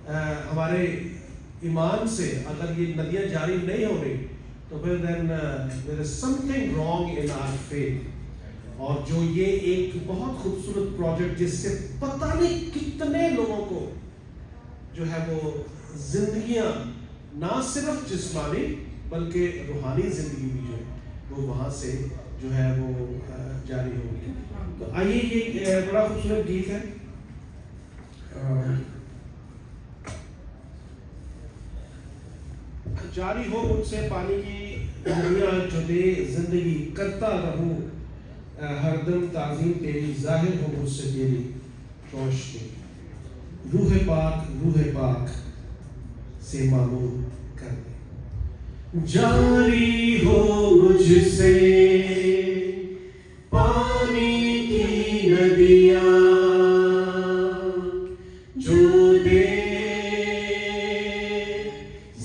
हमारे ईमान से अगर ये नदियाँ जारी नहीं हो रही तो फिर then there is something wrong in our faith. और जो ये एक बहुत खूबसूरत प्रोजेक्ट जिससे पता नहीं कितने लोगों को जो है वो जिंदगियां ना सिर्फ जिस्मानी बल्कि रूहानी जिंदगी भी जो है वो वहाँ से जो है वो जारी होगी। तो आइए ये बड़ा खूबसूरत गीत है। जारी हो मुझसे पानी की नदियाँ जो दे जिंदगी, करता रहूं हरदम ताज़ीम तेरी, जाहिर हो मुझसे तेरी रोशनी, रूह पाक से मालूम कर दे। जारी हो मुझसे पानी की नदियाँ जो दे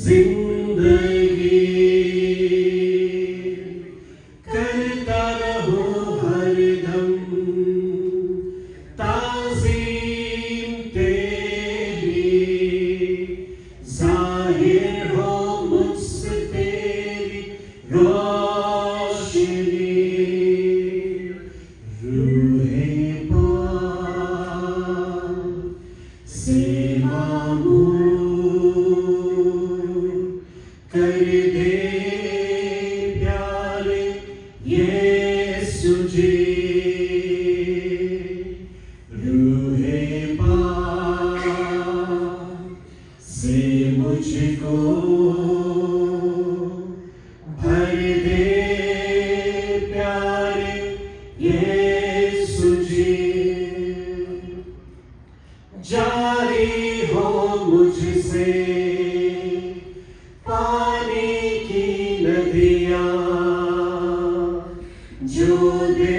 जिंदगी, करता रहो हरदम ताज़ीम तेरी, जाहिर हो मुझसे तेरी रोशनी, रूहे पाक से मांगू कर दे प्यारे यीशु जी, रूहे पाक से मुझको भर दे प्यारे यीशु जी। जारी हो मुझसे पानी की नदियाँ जो दे